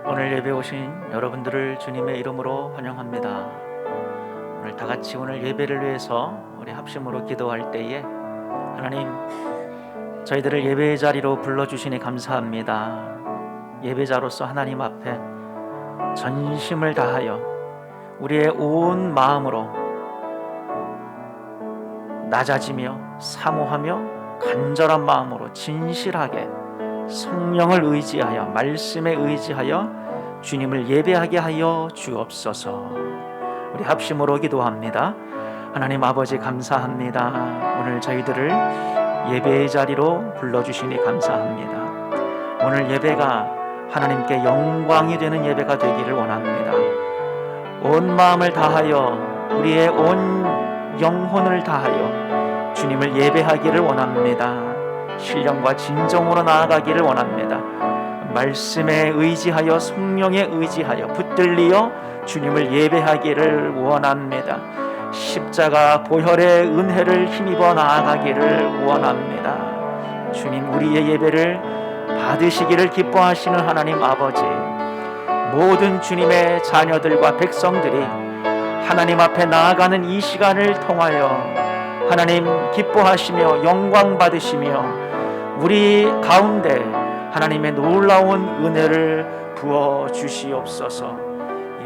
오늘 예배 오신 여러분들을 주님의 이름으로 환영합니다. 오늘 다 같이 오늘 예배를 위해서 우리 합심으로 기도할 때에 하나님, 저희들을 예배의 자리로 불러주시니 감사합니다. 예배자로서 하나님 앞에 전심을 다하여 우리의 온 마음으로 낮아지며 사모하며 간절한 마음으로 진실하게 성령을 의지하여 말씀에 의지하여 주님을 예배하게 하여 주옵소서. 우리 합심으로 기도합니다. 하나님 아버지 감사합니다. 오늘 저희들을 예배의 자리로 불러주시니 감사합니다. 오늘 예배가 하나님께 영광이 되는 예배가 되기를 원합니다. 온 마음을 다하여 우리의 온 영혼을 다하여 주님을 예배하기를 원합니다. 신령과 진정으로 나아가기를 원합니다. 말씀에 의지하여 성령에 의지하여 붙들리어 주님을 예배하기를 원합니다. 십자가 보혈의 은혜를 힘입어 나아가기를 원합니다. 주님, 우리의 예배를 받으시기를 기뻐하시는 하나님 아버지, 모든 주님의 자녀들과 백성들이 하나님 앞에 나아가는 이 시간을 통하여 하나님 기뻐하시며 영광 받으시며 우리 가운데 하나님의 놀라운 은혜를 부어 주시옵소서.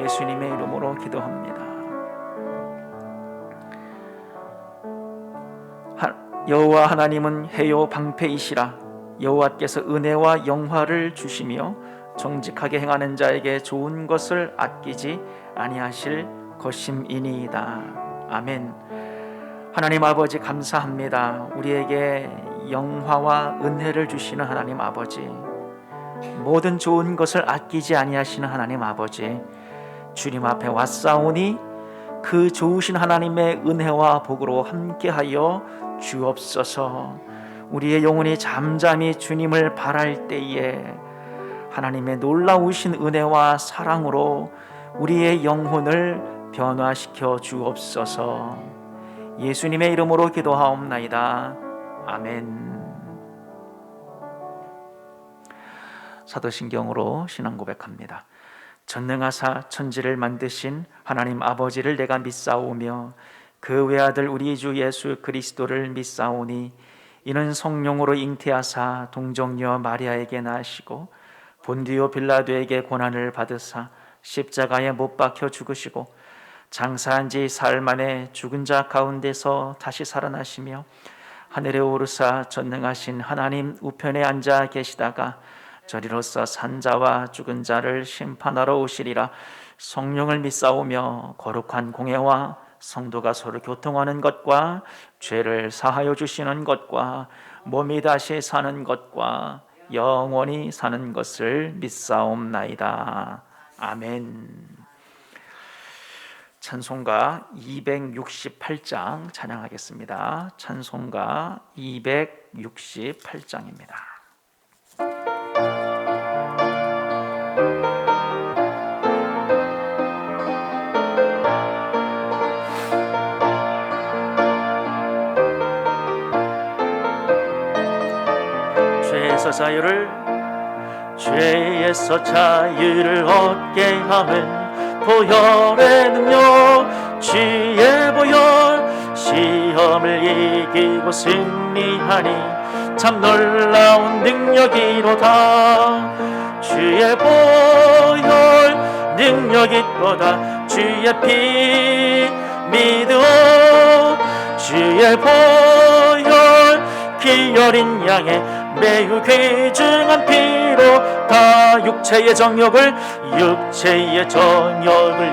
예수님의 이름으로 기도합니다. 여호와 하나님은 해요 방패이시라. 여호와께서 은혜와 영화를 주시며 정직하게 행하는 자에게 좋은 것을 아끼지 아니하실 것임이니이다. 아멘. 하나님 아버지 감사합니다. 우리에게 영화와 은혜를 주시는 하나님 아버지, 모든 좋은 것을 아끼지 아니하시는 하나님 아버지, 주님 앞에 왔사오니 그 좋으신 하나님의 은혜와 복으로 함께하여 주옵소서. 우리의 영혼이 잠잠히 주님을 바랄 때에 하나님의 놀라우신 은혜와 사랑으로 우리의 영혼을 변화시켜 주옵소서. 예수님의 이름으로 기도하옵나이다. 아멘. 사도신경으로 신앙 고백합니다. 전능하사 천지를 만드신 하나님 아버지를 내가 믿사오며 그 외아들 우리 주 예수 그리스도를 믿사오니 이는 성령으로 잉태하사 동정녀 마리아에게 나시고 본디오 빌라도에게 고난을 받으사 십자가에 못 박혀 죽으시고 장사한 지 사흘 만에 죽은 자 가운데서 다시 살아나시며 하늘에 오르사 전능하신 하나님 우편에 앉아 계시다가 저리로서 산 자와 죽은 자를 심판하러 오시리라. 성령을 믿사오며 거룩한 공예와 성도가 서로 교통하는 것과 죄를 사하여 주시는 것과 몸이 다시 사는 것과 영원히 사는 것을 믿사옵나이다. 아멘. 찬송가 268장 찬양하겠습니다. 찬송가 268장입니다. 죄에서 자유를 얻게 함은 보혈의 능력, 주의 보혈, 시험을 이기고 승리하니 참 놀라운 능력이로다. 주의 보혈 능력이 있도다. 주의 피 믿어. 주의 보혈 피 어린 양의 매우 귀중한 피로 다 육체의 정욕을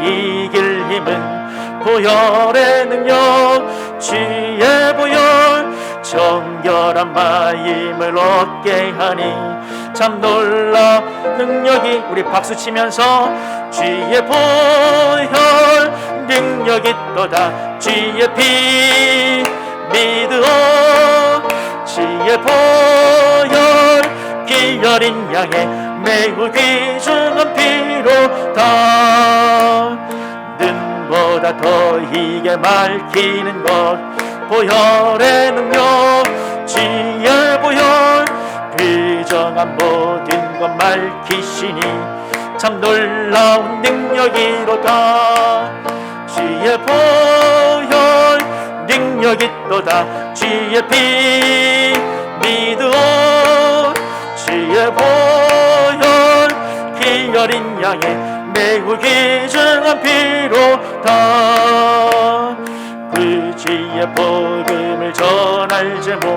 이길 힘은 보혈의 능력, 주의 보혈 정결한 마음을 얻게 하니 참 놀라 능력이. 우리 박수 치면서 주의 보혈 능력이 있도다. 주의 피 믿어. 주의 보혈 피 어린 양의 매우 귀중한 피로다. 눈보다 더 희게 밝히는 것 보혈의 능력, 주의 보혈 비정한 모든 것 밝히시니 참 놀라운 능력이로다. 주의 보혈 능력이 또다. 주의 피 믿어. 주의 보혈 피 어린 양의 매우 귀중한 피로다. 그 주의 복음을 전할 제목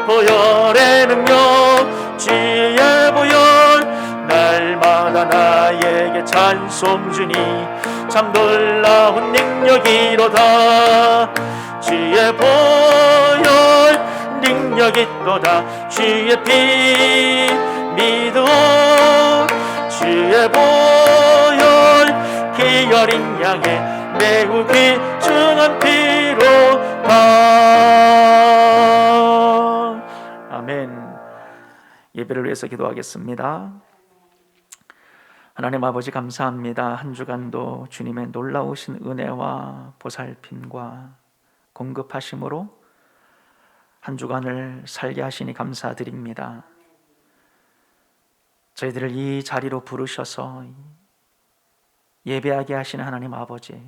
보혈의 능력. 주의 보혈 날마다 나에게 찬송 주니 참 놀라운 능력이로다. 주의 보혈 능력이 또다. 주의 피 믿어. 주의 보혈 피 어린 양의 매우 귀중한 피로다. 아멘. 예배를 위해서 기도하겠습니다. 하나님 아버지 감사합니다. 한 주간도 주님의 놀라우신 은혜와 보살핌과 공급하심으로 한 주간을 살게 하시니 감사드립니다. 저희들을 이 자리로 부르셔서 예배하게 하시는 하나님 아버지,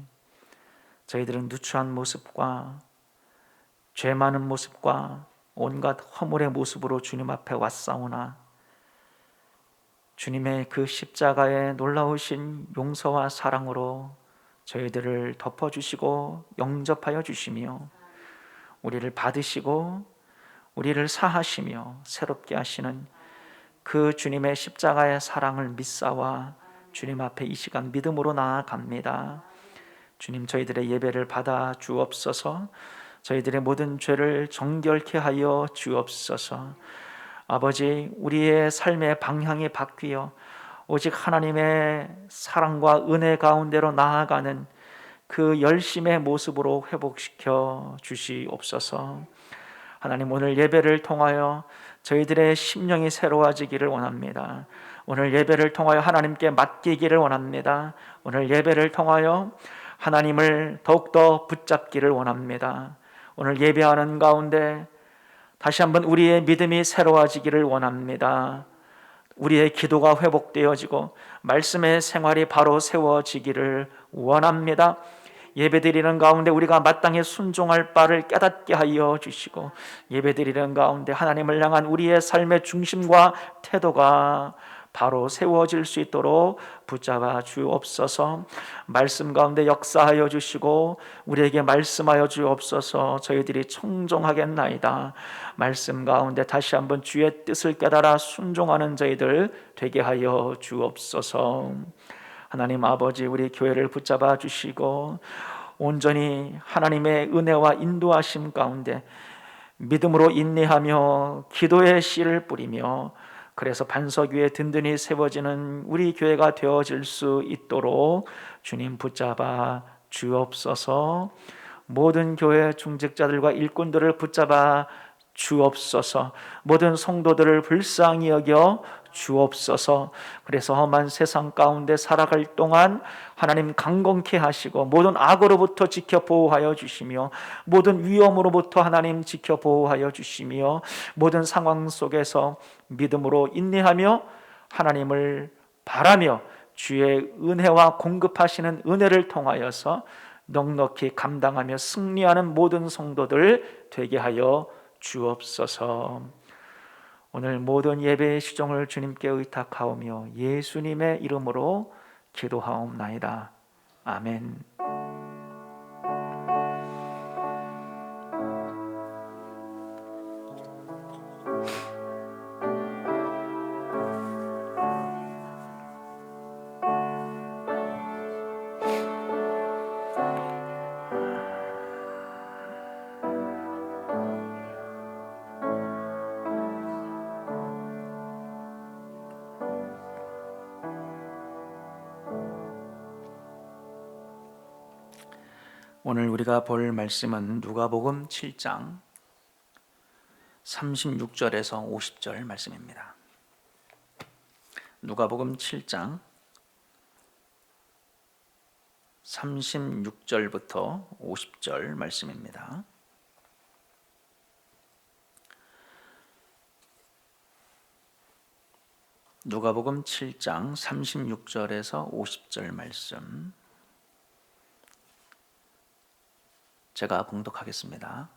저희들은 누추한 모습과 죄 많은 모습과 온갖 허물의 모습으로 주님 앞에 왔사오나 주님의 그 십자가의 놀라우신 용서와 사랑으로 저희들을 덮어주시고 영접하여 주시며 우리를 받으시고 우리를 사하시며 새롭게 하시는 그 주님의 십자가의 사랑을 믿사와 주님 앞에 이 시간 믿음으로 나아갑니다. 주님, 저희들의 예배를 받아 주옵소서. 저희들의 모든 죄를 정결케 하여 주옵소서. 아버지, 우리의 삶의 방향이 바뀌어 오직 하나님의 사랑과 은혜 가운데로 나아가는 그 열심의 모습으로 회복시켜 주시옵소서. 하나님, 오늘 예배를 통하여 저희들의 심령이 새로워지기를 원합니다. 오늘 예배를 통하여 하나님께 맡기기를 원합니다. 오늘 예배를 통하여 하나님을 더욱더 붙잡기를 원합니다. 오늘 예배하는 가운데 다시 한번 우리의 믿음이 새로워지기를 원합니다. 우리의 기도가 회복되어지고 말씀의 생활이 바로 세워지기를 원합니다. 예배드리는 가운데 우리가 마땅히 순종할 바를 깨닫게 하여 주시고 예배드리는 가운데 하나님을 향한 우리의 삶의 중심과 태도가 바로 세워질 수 있도록 붙잡아 주옵소서. 말씀 가운데 역사하여 주시고 우리에게 말씀하여 주옵소서. 저희들이 청종하겠나이다. 말씀 가운데 다시 한번 주의 뜻을 깨달아 순종하는 저희들 되게 하여 주옵소서. 하나님 아버지, 우리 교회를 붙잡아 주시고 온전히 하나님의 은혜와 인도하심 가운데 믿음으로 인내하며 기도의 씨를 뿌리며 그래서 반석 위에 든든히 세워지는 우리 교회가 되어질 수 있도록 주님 붙잡아 주옵소서. 모든 교회 중직자들과 일꾼들을 붙잡아 주옵소서. 모든 성도들을 불쌍히 여겨 주옵소서. 그래서 험한 세상 가운데 살아갈 동안 하나님 강건케 하시고 모든 악으로부터 지켜 보호하여 주시며 모든 위험으로부터 하나님 지켜 보호하여 주시며 모든 상황 속에서 믿음으로 인내하며 하나님을 바라며 주의 은혜와 공급하시는 은혜를 통하여서 넉넉히 감당하며 승리하는 모든 성도들 되게 하여 주옵소서. 오늘 모든 예배의 시종을 주님께 의탁하오며 예수님의 이름으로 기도하옵나이다. 아멘. 오늘 우리가 볼 말씀은 누가복음 7장 36절에서 50절 말씀입니다. 누가복음 7장 36절부터 50절 말씀입니다. 누가복음 7장 36절에서 50절 말씀 제가 봉독하겠습니다.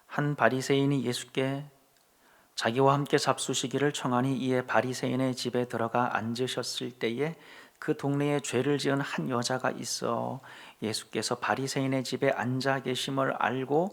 한 바리새인이 예수께 자기와 함께 잡수시기를 청하니 이에 바리새인의 집에 들어가 앉으셨을 때에 그 동네에 죄를 지은 한 여자가 있어 예수께서 바리새인의 집에 앉아 계심을 알고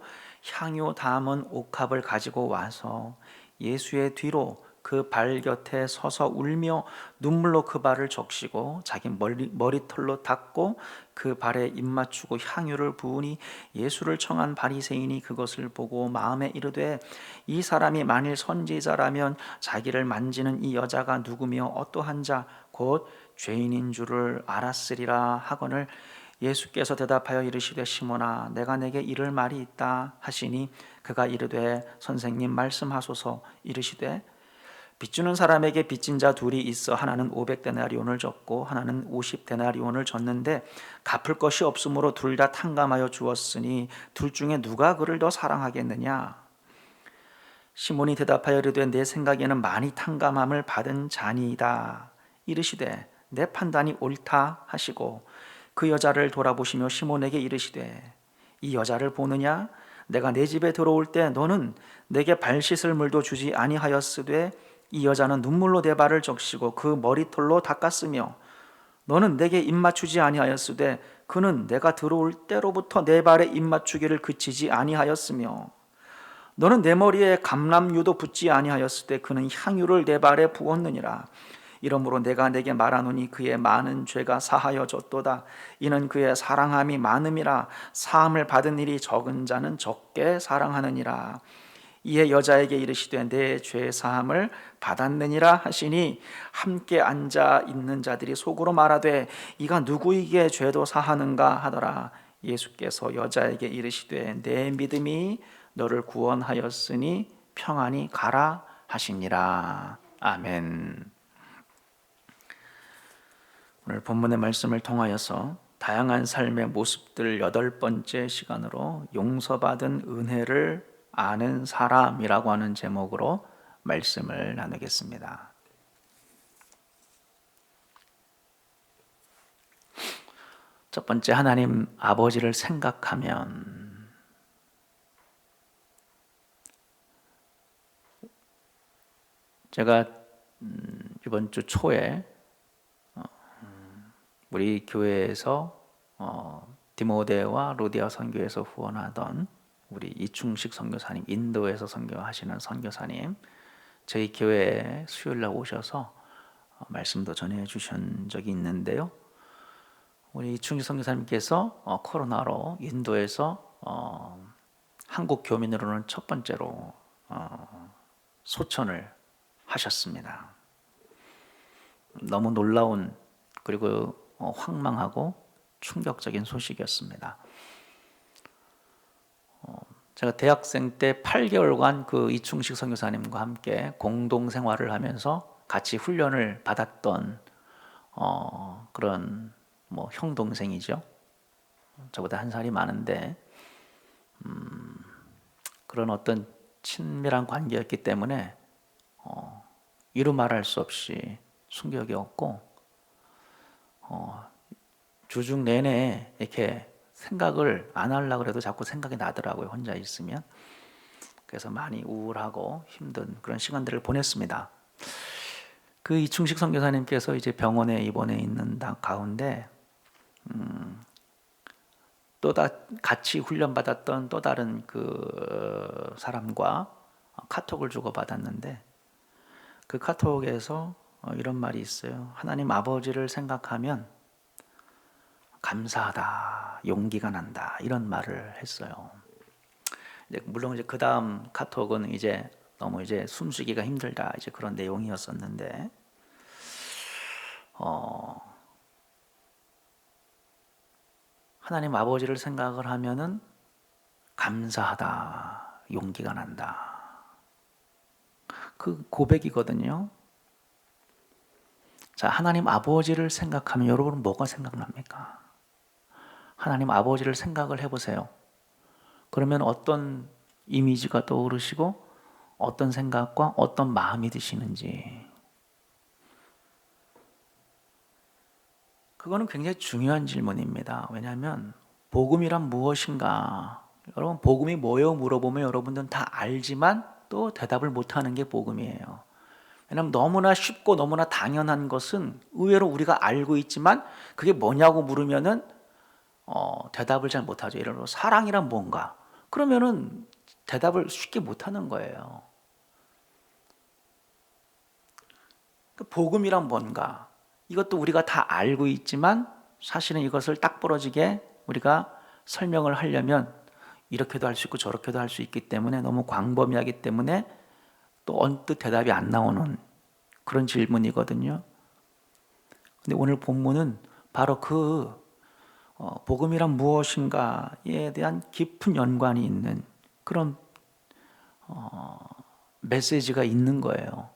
향유 담은 옥합을 가지고 와서 예수의 뒤로 그 발 곁에 서서 울며 눈물로 그 발을 적시고 자기 머리털로 닦고 그 발에 입 맞추고 향유를 부으니 예수를 청한 바리새인이 그것을 보고 마음에 이르되 이 사람이 만일 선지자라면 자기를 만지는 이 여자가 누구며 어떠한 자 곧 죄인인 줄을 알았으리라 하거늘 예수께서 대답하여 이르시되 시몬아 내가 내게 이를 말이 있다 하시니 그가 이르되 선생님 말씀하소서. 이르시되 빚주는 사람에게 빚진 자 둘이 있어 하나는 500데나리온을 줬고 하나는 50데나리온을 줬는데 갚을 것이 없으므로 둘 다 탕감하여 주었으니 둘 중에 누가 그를 더 사랑하겠느냐. 시몬이 대답하여 이르되 내 생각에는 많이 탕감함을 받은 자니이다. 이르시되 내 판단이 옳다 하시고 그 여자를 돌아보시며 시몬에게 이르시되 이 여자를 보느냐. 내가 내 집에 들어올 때 너는 내게 발 씻을 물도 주지 아니하였으되 이 여자는 눈물로 내 발을 적시고 그 머리털로 닦았으며 너는 내게 입 맞추지 아니하였으되 그는 내가 들어올 때로부터 내 발에 입 맞추기를 그치지 아니하였으며 너는 내 머리에 감람유도 붓지 아니하였으되 그는 향유를 내 발에 부었느니라. 이러므로 내가 내게 말하노니 그의 많은 죄가 사하여졌도다. 이는 그의 사랑함이 많음이라. 사함을 받은 일이 적은 자는 적게 사랑하느니라. 이에 여자에게 이르시되 내 죄 사함을 받았느니라 하시니 함께 앉아 있는 자들이 속으로 말하되 이가 누구에게 죄도 사하는가 하더라. 예수께서 여자에게 이르시되 내 믿음이 너를 구원하였으니 평안히 가라 하시니라. 아멘. 오늘 본문의 말씀을 통하여서 다양한 삶의 모습들 8번째 시간으로 용서받은 은혜를 아는 사람이라고 하는 제목으로 말씀을 나누겠습니다. 첫 번째, 하나님 아버지를 생각하면 제가 이번 주 초에 우리 교회에서 디모데와 로디아 선교에서 후원하던 우리 이충식 선교사님, 인도에서 선교하시는 선교사님 저희 교회에 수요일날 오셔서 말씀도 전해 주신 적이 있는데요. 우리 이충식 선교사님께서 코로나로 인도에서 한국 교민으로는 첫 번째로 소천을 하셨습니다. 너무 놀라운 그리고 황망하고 충격적인 소식이었습니다. 제가 대학생 때 8개월간 그 이충식 선교사님과 함께 공동 생활을 하면서 같이 훈련을 받았던 그런 형 동생이죠. 저보다 한 살이 많은데 그런 어떤 친밀한 관계였기 때문에 이루 말할 수 없이 충격이었고 주중 내내 이렇게 생각을 안 하려고 해도 자꾸 생각이 나더라고요. 혼자 있으면. 그래서 많이 우울하고 힘든 그런 시간들을 보냈습니다. 그 이충식 선교사님께서 이제 병원에 입원해 있는 가운데 같이 훈련받았던 또 다른 그 사람과 카톡을 주고받았는데 그 카톡에서 이런 말이 있어요. 하나님 아버지를 생각하면 감사하다, 용기가 난다, 이런 말을 했어요. 물론 이제 그 다음 카톡은 이제 너무 이제 숨쉬기가 힘들다, 이제 그런 내용이었었는데, 하나님 아버지를 생각을 하면은 감사하다, 용기가 난다. 그 고백이거든요. 자, 하나님 아버지를 생각하면 여러분은 뭐가 생각납니까? 하나님 아버지를 생각을 해보세요. 그러면 어떤 이미지가 떠오르시고 어떤 생각과 어떤 마음이 드시는지. 그거는 굉장히 중요한 질문입니다. 왜냐하면 복음이란 무엇인가? 여러분, 복음이 뭐예요? 물어보면 여러분들은 다 알지만 또 대답을 못하는 게 복음이에요. 왜냐하면 너무나 쉽고 너무나 당연한 것은 의외로 우리가 알고 있지만 그게 뭐냐고 물으면은 대답을 잘 못하죠. 예를 들어 사랑이란 뭔가? 그러면은 대답을 쉽게 못하는 거예요. 복음이란 뭔가? 이것도 우리가 다 알고 있지만 사실은 이것을 딱 부러지게 우리가 설명을 하려면 이렇게도 할 수 있고 저렇게도 할 수 있기 때문에 너무 광범위하기 때문에 또 언뜻 대답이 안 나오는 그런 질문이거든요. 근데 오늘 본문은 바로 그 복음이란 무엇인가에 대한 깊은 연관이 있는 그런 메시지가 있는 거예요.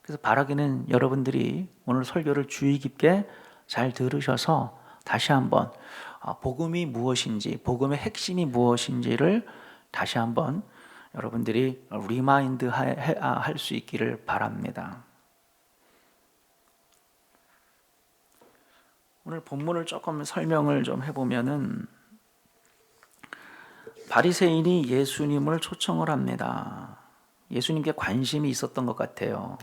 그래서 바라기는 여러분들이 오늘 설교를 주의 깊게 잘 들으셔서 다시 한번 복음이 무엇인지, 복음의 핵심이 무엇인지를 다시 한번 여러분들이 리마인드 할 수 있기를 바랍니다. 오늘 본문을 조금 설명을 좀 해보면은 바리새인이 예수님을 초청을 합니다. 예수님께 관심이 있었던 것 같아요.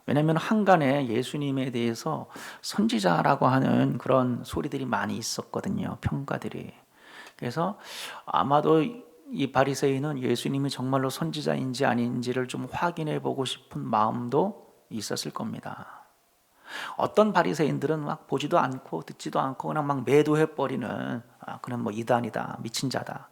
왜냐하면 한간에 예수님에 대해서 선지자라고 하는 그런 소리들이 많이 있었거든요. 평가들이. 그래서 아마도 이 바리새인은 예수님이 정말로 선지자인지 아닌지를 좀 확인해 보고 싶은 마음도 있었을 겁니다. 어떤 바리새인들은 막 보지도 않고 듣지도 않고 그냥 막 매도해 버리는 그냥 뭐 이단이다, 미친 자다.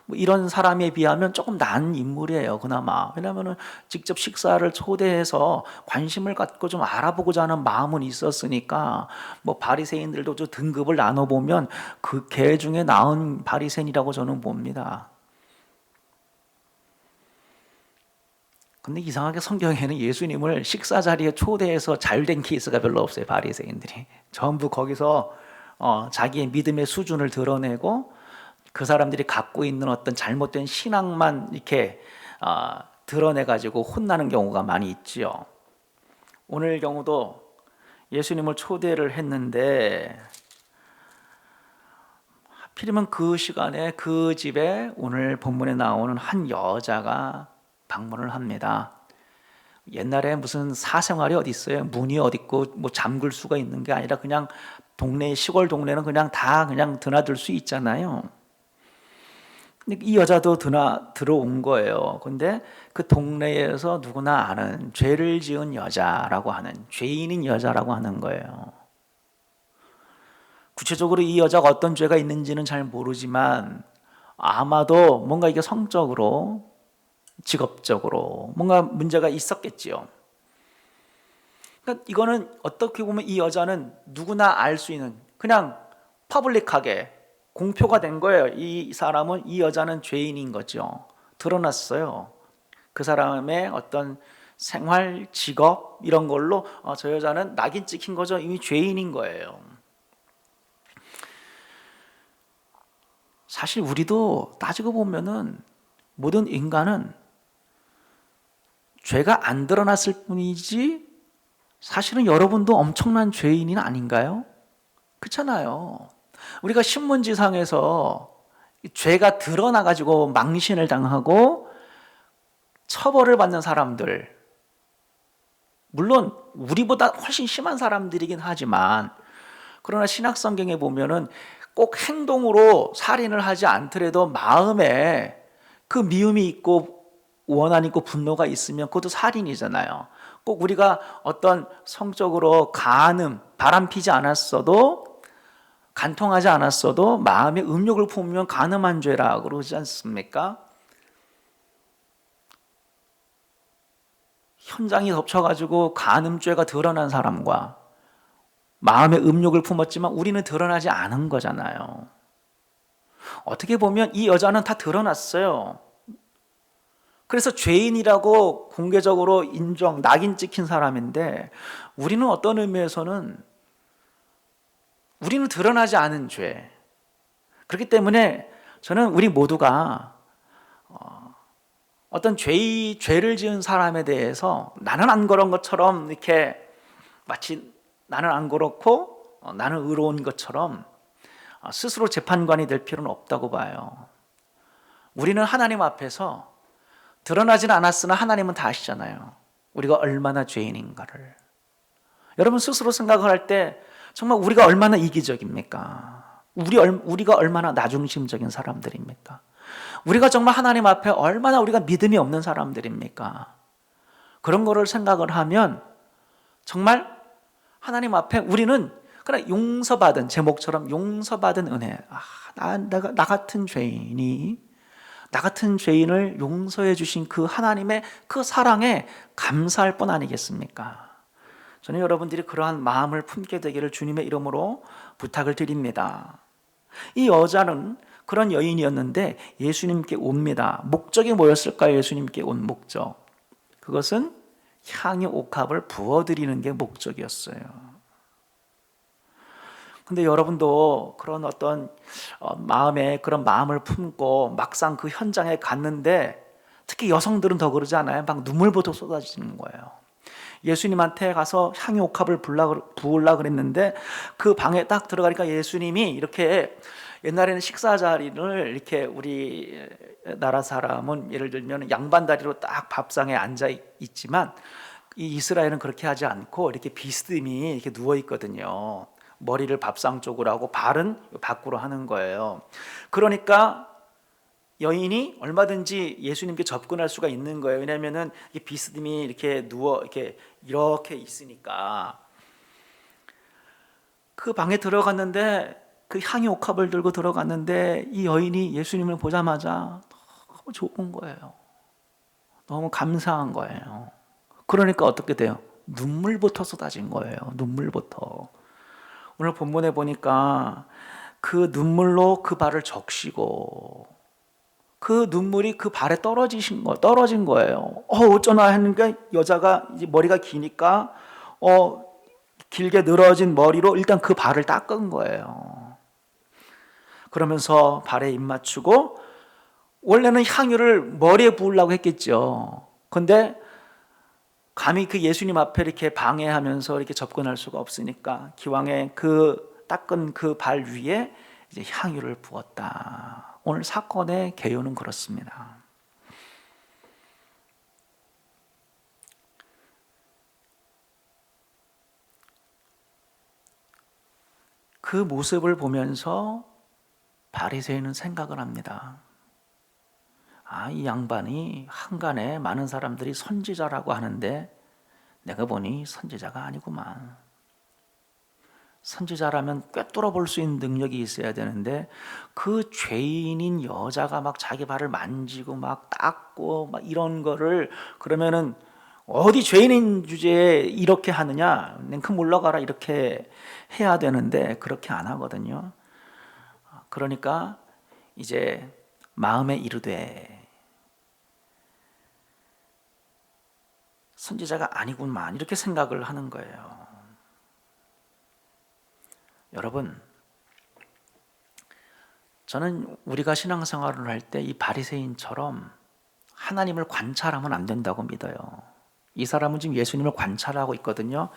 뭐 이런 사람에 비하면 조금 나은 인물이에요, 그나마. 왜냐하면 직접 식사를 초대해서 관심을 갖고 좀 알아보고자 하는 마음은 있었으니까 뭐 바리새인들도 좀 등급을 나눠 보면 그 개 중에 나은 바리새인이라고 저는 봅니다. 근데 이상하게 성경에는 예수님을 식사 자리에 초대해서 잘된 케이스가 별로 없어요. 바리새인들이 전부 거기서 자기의 믿음의 수준을 드러내고 그 사람들이 갖고 있는 어떤 잘못된 신앙만 이렇게 드러내 가지고 혼나는 경우가 많이 있지요. 오늘 경우도 예수님을 초대를 했는데 하필이면 그 시간에 그 집에 오늘 본문에 나오는 한 여자가 방문을 합니다. 옛날에 무슨 사생활이 어디 있어요? 문이 어디 있고 뭐 잠글 수가 있는 게 아니라 그냥 동네 시골 동네는 그냥 다 그냥 드나들 수 있잖아요. 근데 이 여자도 들어온 거예요. 근데 그 동네에서 누구나 아는 죄를 지은 여자라고 하는 죄인인 여자라고 하는 거예요. 구체적으로 이 여자가 어떤 죄가 있는지는 잘 모르지만 아마도 뭔가 이게 성적으로 직업적으로 뭔가 문제가 있었겠지요. 그러니까 이거는 어떻게 보면 이 여자는 누구나 알 수 있는 그냥 퍼블릭하게 공표가 된 거예요. 이 사람은 이 여자는 죄인인 거죠. 드러났어요. 그 사람의 어떤 생활, 직업 이런 걸로 저 여자는 낙인 찍힌 거죠. 이미 죄인인 거예요. 사실 우리도 따지고 보면은 모든 인간은 죄가 안 드러났을 뿐이지 사실은 여러분도 엄청난 죄인이 아닌가요? 그렇잖아요. 우리가 신문지상에서 죄가 드러나가지고 망신을 당하고 처벌을 받는 사람들, 물론 우리보다 훨씬 심한 사람들이긴 하지만 그러나 신약성경에 보면은 꼭 행동으로 살인을 하지 않더라도 마음에 그 미움이 있고 원한 있고 분노가 있으면 그것도 살인이잖아요. 꼭 우리가 어떤 성적으로 간음, 바람피지 않았어도 간통하지 않았어도 마음에 음욕을 품으면 간음한 죄라 그러지 않습니까? 현장이 덮쳐가지고 간음죄가 드러난 사람과 마음의 음욕을 품었지만 우리는 드러나지 않은 거잖아요. 어떻게 보면 이 여자는 다 드러났어요. 그래서 죄인이라고 공개적으로 인정, 낙인 찍힌 사람인데 우리는 어떤 의미에서는 우리는 드러나지 않은 죄. 그렇기 때문에 저는 우리 모두가 어떤 죄를 지은 사람에 대해서 나는 안 그런 것처럼 이렇게 마치 나는 안 그렇고 나는 의로운 것처럼 스스로 재판관이 될 필요는 없다고 봐요. 우리는 하나님 앞에서 드러나지는 않았으나 하나님은 다 아시잖아요. 우리가 얼마나 죄인인가를. 여러분 스스로 생각을 할 때 정말 우리가 얼마나 이기적입니까? 우리가 얼마나 나중심적인 사람들입니까? 우리가 정말 하나님 앞에 얼마나 우리가 믿음이 없는 사람들입니까? 그런 거를 생각을 하면 정말 하나님 앞에 우리는 그냥 용서받은, 제목처럼 용서받은 은혜. 나 같은 죄인이, 나 같은 죄인을 용서해 주신 그 하나님의 그 사랑에 감사할 뿐 아니겠습니까? 저는 여러분들이 그러한 마음을 품게 되기를 주님의 이름으로 부탁을 드립니다. 이 여자는 그런 여인이었는데 예수님께 옵니다. 목적이 뭐였을까요? 예수님께 온 목적. 그것은 향유 옥합을 부어드리는 게 목적이었어요. 근데 여러분도 그런 어떤 마음에 그런 마음을 품고 막상 그 현장에 갔는데 특히 여성들은 더 그러지 않아요? 막 눈물부터 쏟아지는 거예요. 예수님한테 가서 향유 옥합을 부으려고 그랬는데 그 방에 딱 들어가니까 예수님이 이렇게 옛날에는 식사 자리를 이렇게 우리 나라 사람은 예를 들면 양반 다리로 딱 밥상에 앉아 있지만 이 이스라엘은 그렇게 하지 않고 이렇게 비스듬히 이렇게 누워 있거든요. 머리를 밥상 쪽으로 하고 발은 밖으로 하는 거예요. 그러니까 여인이 얼마든지 예수님께 접근할 수가 있는 거예요. 왜냐하면은 비스듬히 이렇게 누워 이렇게 있으니까. 그 방에 들어갔는데 그 향유 옥합을 들고 들어갔는데 이 여인이 예수님을 보자마자 너무 좋은 거예요. 너무 감사한 거예요. 그러니까 어떻게 돼요? 눈물부터 쏟아진 거예요. 눈물부터. 오늘 본문에 보니까 그 눈물로 그 발을 적시고 그 눈물이 그 발에 떨어진 거예요. 어쩌나 했는데 여자가 이제 머리가 기니까 길게 늘어진 머리로 일단 그 발을 닦은 거예요. 그러면서 발에 입 맞추고 원래는 향유를 머리에 부으려고 했겠죠. 근데 감히 그 예수님 앞에 이렇게 방해하면서 이렇게 접근할 수가 없으니까 기왕에 그 닦은 그 발 위에 이제 향유를 부었다. 오늘 사건의 개요는 그렇습니다. 그 모습을 보면서 바리새인은 생각을 합니다. 이 양반이 한간에 많은 사람들이 선지자라고 하는데 내가 보니 선지자가 아니구만. 선지자라면 꿰뚫어 볼 수 있는 능력이 있어야 되는데 그 죄인인 여자가 막 자기 발을 만지고 막 닦고 막 이런 거를 그러면은 어디 죄인인 주제에 이렇게 하느냐? 냉큼 물러가라 이렇게 해야 되는데 그렇게 안 하거든요. 그러니까 이제 마음에 이르되 선지자가 아니구만 이렇게 생각을 하는 거예요. 여러분, 저는 우리가 신앙생활을 할 때 이 바리새인처럼 하나님을 관찰하면 안 된다고 믿어요. 이 사람은 지금 예수님을 관찰하고 있거든요.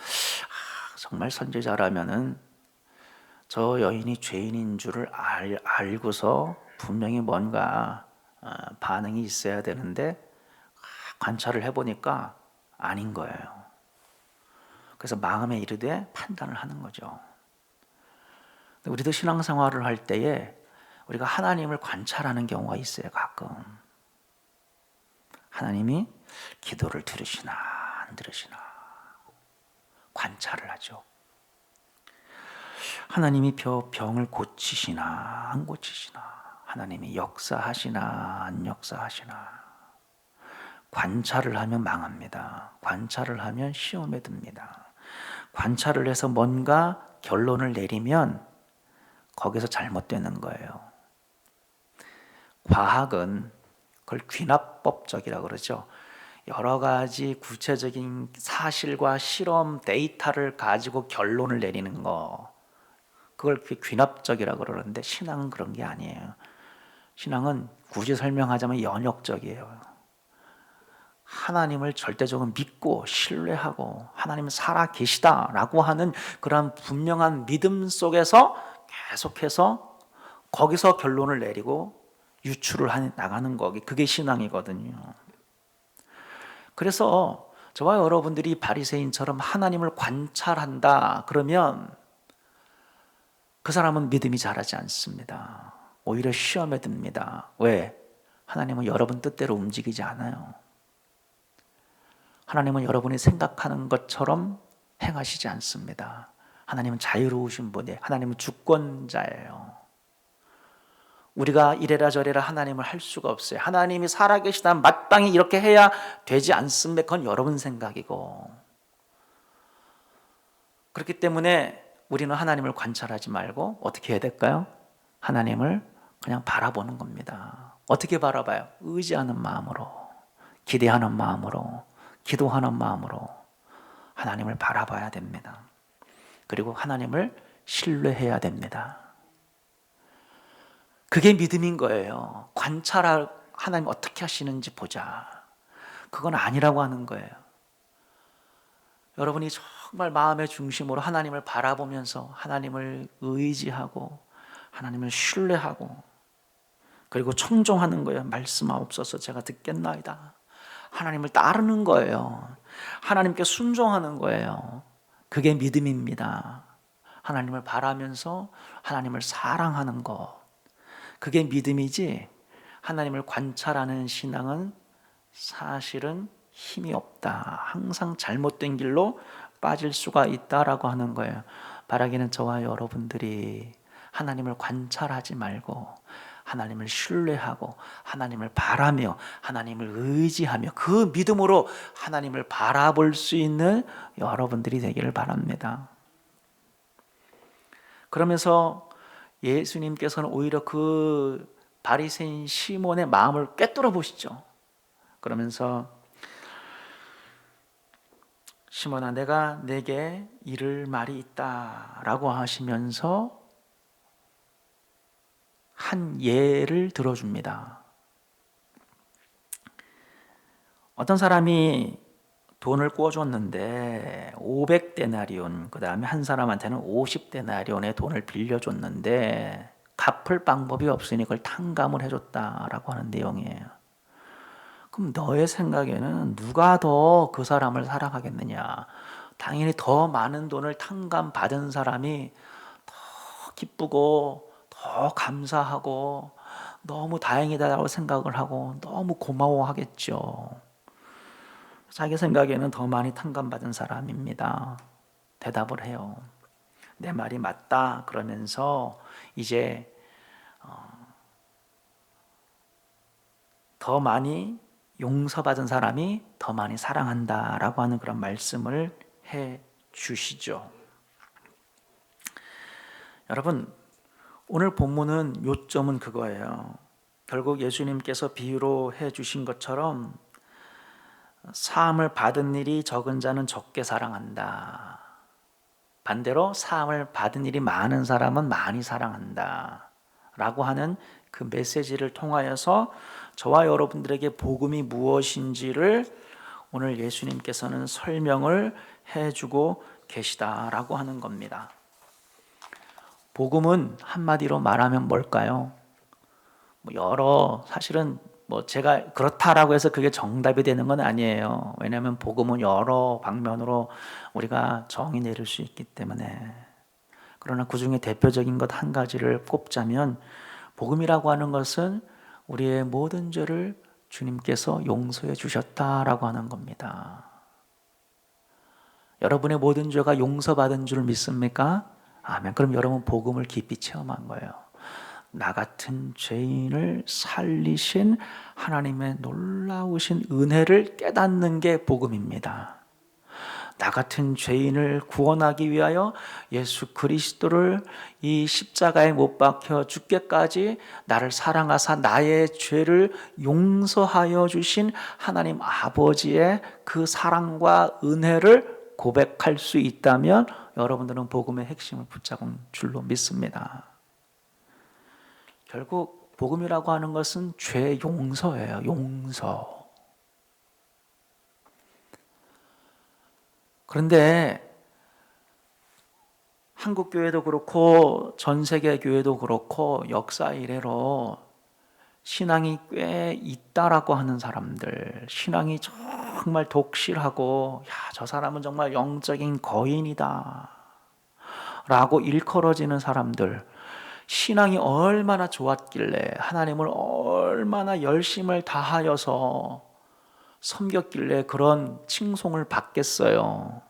정말 선지자라면은 저 여인이 죄인인 줄을 알고서 분명히 뭔가 반응이 있어야 되는데 관찰을 해보니까 아닌 거예요. 그래서 마음에 이르되 판단을 하는 거죠. 우리도 신앙생활을 할 때에 우리가 하나님을 관찰하는 경우가 있어요. 가끔 하나님이 기도를 들으시나 안 들으시나 관찰을 하죠. 하나님이 병을 고치시나 안 고치시나 하나님이 역사하시나 안 역사하시나 관찰을 하면 망합니다. 관찰을 하면 시험에 듭니다. 관찰을 해서 뭔가 결론을 내리면 거기서 잘못되는 거예요. 과학은 그걸 귀납법적이라고 그러죠. 여러 가지 구체적인 사실과 실험 데이터를 가지고 결론을 내리는 거, 그걸 귀납적이라고 그러는데 신앙은 그런 게 아니에요. 신앙은 굳이 설명하자면 연역적이에요. 하나님을 절대적으로 믿고 신뢰하고 하나님은 살아 계시다라고 하는 그런 분명한 믿음 속에서 계속해서 거기서 결론을 내리고 유출을 나가는 거기, 그게 신앙이거든요. 그래서 저와 여러분들이 바리새인처럼 하나님을 관찰한다 그러면 그 사람은 믿음이 자라지 않습니다. 오히려 시험에 듭니다. 왜? 하나님은 여러분 뜻대로 움직이지 않아요. 하나님은 여러분이 생각하는 것처럼 행하시지 않습니다. 하나님은 자유로우신 분이에요. 하나님은 주권자예요. 우리가 이래라 저래라 하나님을 할 수가 없어요. 하나님이 살아계시다면 마땅히 이렇게 해야 되지 않습니까? 그건 여러분 생각이고. 그렇기 때문에 우리는 하나님을 관찰하지 말고 어떻게 해야 될까요? 하나님을 그냥 바라보는 겁니다. 어떻게 바라봐요? 의지하는 마음으로, 기대하는 마음으로, 기도하는 마음으로 하나님을 바라봐야 됩니다. 그리고 하나님을 신뢰해야 됩니다. 그게 믿음인 거예요. 관찰할, 하나님 어떻게 하시는지 보자. 그건 아니라고 하는 거예요. 여러분이 정말 마음의 중심으로 하나님을 바라보면서 하나님을 의지하고 하나님을 신뢰하고 그리고 청종하는 거예요. 말씀하옵소서 제가 듣겠나이다. 하나님을 따르는 거예요. 하나님께 순종하는 거예요. 그게 믿음입니다. 하나님을 바라면서 하나님을 사랑하는 것. 그게 믿음이지 하나님을 관찰하는 신앙은 사실은 힘이 없다. 항상 잘못된 길로 빠질 수가 있다라고 하는 거예요. 바라기는 저와 여러분들이 하나님을 관찰하지 말고 하나님을 신뢰하고 하나님을 바라며 하나님을 의지하며 그 믿음으로 하나님을 바라볼 수 있는 여러분들이 되기를 바랍니다. 그러면서 예수님께서는 오히려 그 바리새인 시몬의 마음을 꿰뚫어 보시죠. 그러면서 시몬아 내가 내게 이를 말이 있다라고 하시면서 한 예를 들어줍니다. 어떤 사람이 돈을 꿔줬는데 500데나리온, 그 다음에 한 사람한테는 50데나리온의 돈을 빌려줬는데 갚을 방법이 없으니 그걸 탕감을 해줬다라고 하는 내용이에요. 그럼 너의 생각에는 누가 더 그 사람을 사랑하겠느냐? 당연히 더 많은 돈을 탕감받은 사람이 더 기쁘고 더 감사하고 너무 다행이다라고 생각을 하고 너무 고마워하겠죠. 자기 생각에는 더 많이 탕감받은 사람입니다. 대답을 해요. 내 말이 맞다 그러면서 이제 더 많이 용서받은 사람이 더 많이 사랑한다라고 하는 그런 말씀을 해 주시죠. 여러분, 오늘 본문은 요점은 그거예요. 결국 예수님께서 비유로 해 주신 것처럼 사함을 받은 일이 적은 자는 적게 사랑한다. 반대로 사함을 받은 일이 많은 사람은 많이 사랑한다. 라고 하는 그 메시지를 통하여서 저와 여러분들에게 복음이 무엇인지를 오늘 예수님께서는 설명을 해주고 계시다라고 하는 겁니다. 복음은 한마디로 말하면 뭘까요? 사실은 제가 그렇다라고 해서 그게 정답이 되는 건 아니에요. 왜냐하면 복음은 여러 방면으로 우리가 정의 내릴 수 있기 때문에. 그러나 그 중에 대표적인 것 한 가지를 꼽자면 복음이라고 하는 것은 우리의 모든 죄를 주님께서 용서해 주셨다라고 하는 겁니다. 여러분의 모든 죄가 용서받은 줄 믿습니까? 아멘. 그럼 여러분 복음을 깊이 체험한 거예요. 나 같은 죄인을 살리신 하나님의 놀라우신 은혜를 깨닫는 게 복음입니다. 나 같은 죄인을 구원하기 위하여 예수 그리스도를 이 십자가에 못 박혀 죽게까지 나를 사랑하사 나의 죄를 용서하여 주신 하나님 아버지의 그 사랑과 은혜를 고백할 수 있다면 여러분들은 복음의 핵심을 붙잡은 줄로 믿습니다. 결국 복음이라고 하는 것은 죄 용서예요. 용서. 그런데 한국 교회도 그렇고 전 세계 교회도 그렇고 역사 이래로 신앙이 꽤 있다라고 하는 사람들, 신앙이 정말 독실하고 저 사람은 정말 영적인 거인이다 라고 일컬어지는 사람들, 신앙이 얼마나 좋았길래, 하나님을 얼마나 열심을 다하여서 섬겼길래 그런 칭송을 받겠어요.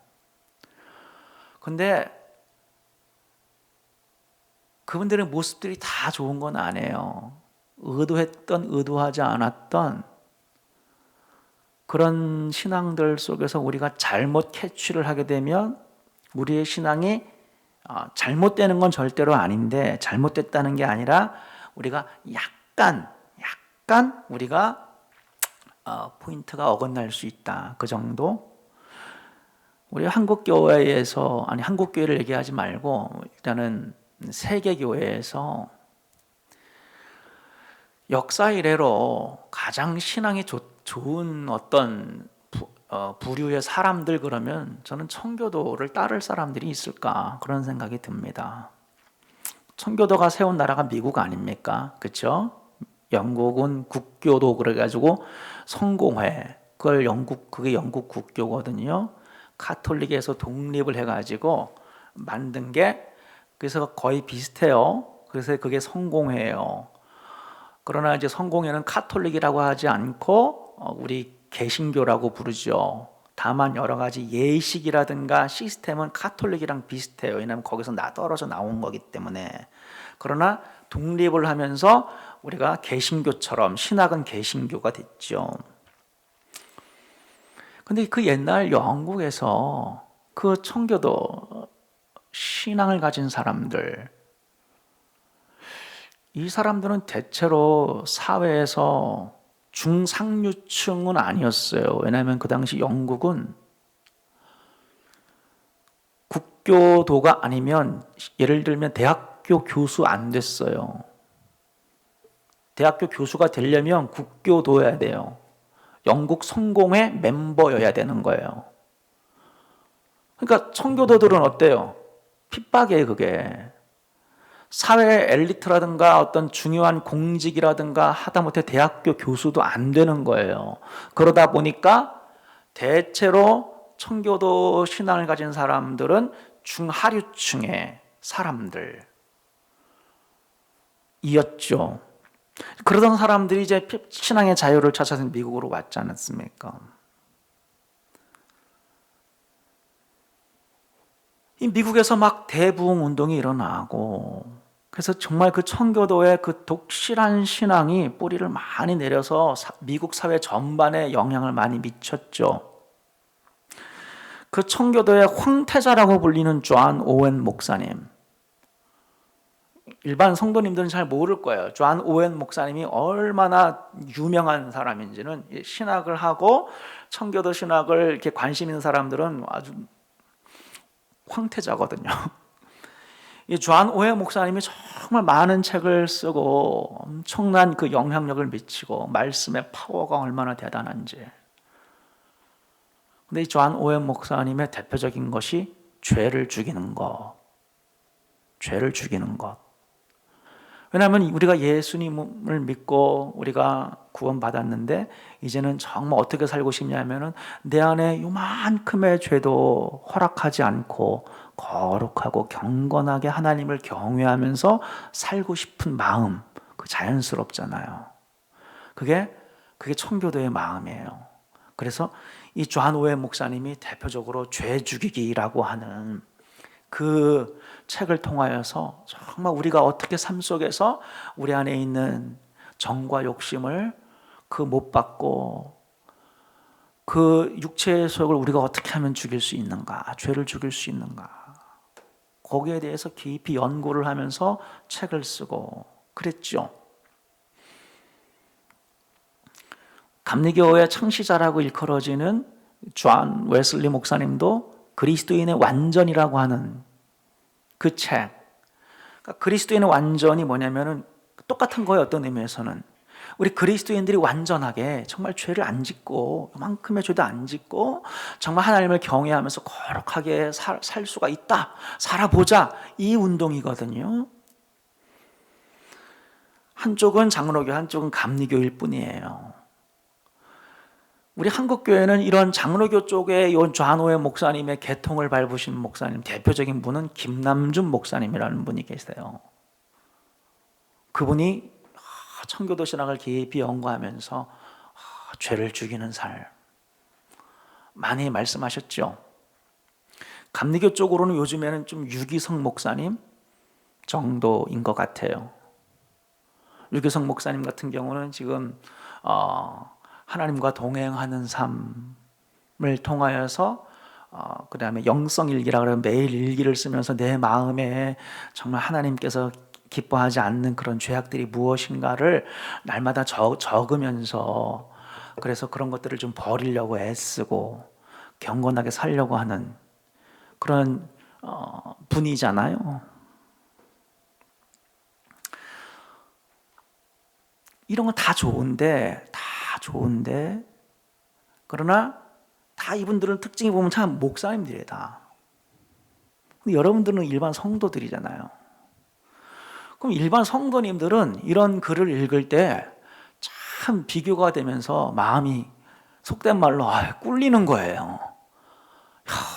근데 그분들의 모습들이 다 좋은 건 아니에요. 의도했던 의도하지 않았던 그런 신앙들 속에서 우리가 잘못 캐치를 하게 되면 우리의 신앙이 잘못되는 건 절대로 아닌데, 잘못됐다는 게 아니라 우리가 약간 우리가 포인트가 어긋날 수 있다, 그 정도. 우리 한국교회에서, 한국교회를 얘기하지 말고 일단은 세계교회에서 역사 이래로 가장 신앙이 좋은 어떤 부류의 사람들, 그러면 저는 청교도를 따를 사람들이 있을까, 그런 생각이 듭니다. 청교도가 세운 나라가 미국 아닙니까? 그렇죠? 영국은 국교도 그래가지고 성공회, 그게 영국 국교거든요. 카톨릭에서 독립을 해가지고 만든 게, 그래서 거의 비슷해요. 그래서 그게 성공회예요. 그러나 이제 성공회는 카톨릭이라고 하지 않고 우리 개신교라고 부르죠. 다만 여러 가지 예식이라든가 시스템은 카톨릭이랑 비슷해요. 왜냐하면 거기서 떨어져 나온 거기 때문에. 그러나 독립을 하면서 우리가 개신교처럼, 신학은 개신교가 됐죠. 근데 그 옛날 영국에서 그 청교도 신앙을 가진 사람들, 이 사람들은 대체로 사회에서 중상류층은 아니었어요. 왜냐하면 그 당시 영국은 국교도가 아니면, 예를 들면 대학교 교수 안 됐어요. 대학교 교수가 되려면 국교도여야 돼요. 영국 성공회 멤버여야 되는 거예요. 그러니까 청교도들은 어때요? 핍박이에요, 그게. 사회 엘리트라든가 어떤 중요한 공직이라든가 하다못해 대학교 교수도 안 되는 거예요. 그러다 보니까 대체로 청교도 신앙을 가진 사람들은 중하류층의 사람들이었죠. 그러던 사람들이 이제 신앙의 자유를 찾아서 미국으로 왔지 않았습니까? 이 미국에서 막 대부흥 운동이 일어나고, 그래서 정말 그 청교도의 그 독실한 신앙이 뿌리를 많이 내려서 미국 사회 전반에 영향을 많이 미쳤죠. 그 청교도의 황태자라고 불리는 존 오웬 목사님, 일반 성도님들은 잘 모를 거예요. 존 오웬 목사님이 얼마나 유명한 사람인지는. 신학을 하고 청교도 신학을 이렇게 관심 있는 사람들은 아주 황태자거든요. 이 존 오웬 목사님이 정말 많은 책을 쓰고 엄청난 그 영향력을 미치고 말씀의 파워가 얼마나 대단한지. 근데 이 존 오웬 목사님의 대표적인 것이 죄를 죽이는 것. 죄를 죽이는 것. 왜냐하면 우리가 예수님을 믿고 우리가 구원받았는데 이제는 정말 어떻게 살고 싶냐면은 내 안에 요만큼의 죄도 허락하지 않고 거룩하고 경건하게 하나님을 경외하면서 살고 싶은 마음, 그 자연스럽잖아요. 그게 청교도의 마음이에요. 그래서 이 존 오웬 목사님이 대표적으로 죄 죽이기라고 하는 그 책을 통하여서 정말 우리가 어떻게 삶 속에서 우리 안에 있는 정과 욕심을 못 받고 그 육체의 소욕을 우리가 어떻게 하면 죽일 수 있는가, 죄를 죽일 수 있는가, 거기에 대해서 깊이 연구를 하면서 책을 쓰고 그랬죠. 감리교의 창시자라고 일컬어지는 존 웨슬리 목사님도 그리스도인의 완전이라고 하는 그 책, 그러니까 그리스도인의 완전이 뭐냐면은 똑같은 거예요. 어떤 의미에서는 우리 그리스도인들이 완전하게 정말 죄를 안 짓고 요만큼의 죄도 안 짓고 정말 하나님을 경외하면서 거룩하게 살 수가 있다, 살아보자, 이 운동이거든요. 한쪽은 장로교, 한쪽은 감리교일 뿐이에요. 우리 한국교회는 이런 장로교 쪽에 좌노회 목사님의 계통을 밟으신 목사님, 대표적인 분은 김남준 목사님이라는 분이 계세요. 그분이 청교도 신학을 깊이 연구하면서 죄를 죽이는 살 많이 말씀하셨죠. 감리교 쪽으로는 요즘에는 좀 유기성 목사님 정도인 것 같아요. 유기성 목사님 같은 경우는 지금 하나님과 동행하는 삶을 통하여서 그 다음에 영성일기라 그러면 매일 일기를 쓰면서 내 마음에 정말 하나님께서 기뻐하지 않는 그런 죄악들이 무엇인가를 날마다 적으면서, 그래서 그런 것들을 좀 버리려고 애쓰고 경건하게 살려고 하는 그런 분이잖아요. 이런 건 다 좋은데 그러나 다 이분들은 특징이 보면 참 목사님들이에요. 다. 근데 여러분들은 일반 성도들이잖아요. 그럼 일반 성도님들은 이런 글을 읽을 때 참 비교가 되면서 마음이 속된 말로 꿀리는 거예요.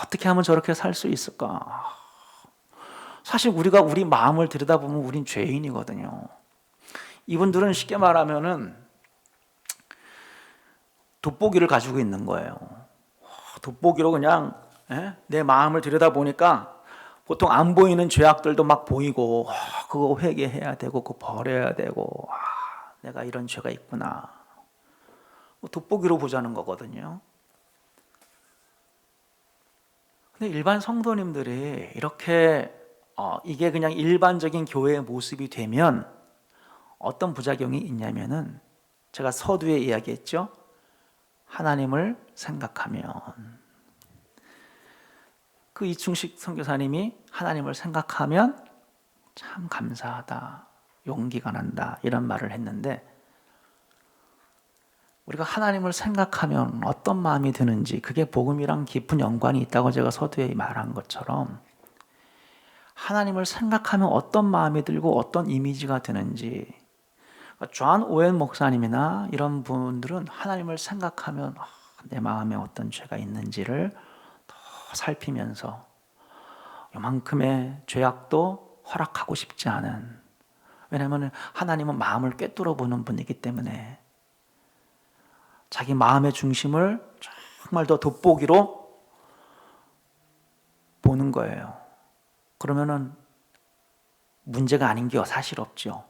어떻게 하면 저렇게 살 수 있을까? 사실 우리가 우리 마음을 들여다보면 우린 죄인이거든요. 이분들은 쉽게 말하면은 돋보기를 가지고 있는 거예요. 돋보기로 그냥 내 마음을 들여다보니까 보통 안 보이는 죄악들도 막 보이고 그거 회개해야 되고 그거 버려야 되고 내가 이런 죄가 있구나. 돋보기로 보자는 거거든요. 근데 일반 성도님들이 이렇게 이게 그냥 일반적인 교회의 모습이 되면 어떤 부작용이 있냐면은 제가 서두에 이야기했죠. 하나님을 생각하면 그 이충식 선교사님이 하나님을 생각하면 참 감사하다, 용기가 난다 이런 말을 했는데, 우리가 하나님을 생각하면 어떤 마음이 드는지 그게 복음이랑 깊은 연관이 있다고 제가 서두에 말한 것처럼 하나님을 생각하면 어떤 마음이 들고 어떤 이미지가 드는지, 존 오웬 목사님이나 이런 분들은 하나님을 생각하면 내 마음에 어떤 죄가 있는지를 더 살피면서 요만큼의 죄악도 허락하고 싶지 않은, 왜냐하면 하나님은 마음을 꿰뚫어 보는 분이기 때문에 자기 마음의 중심을 정말 더 돋보기로 보는 거예요. 그러면은 문제가 아닌 게 사실 없죠.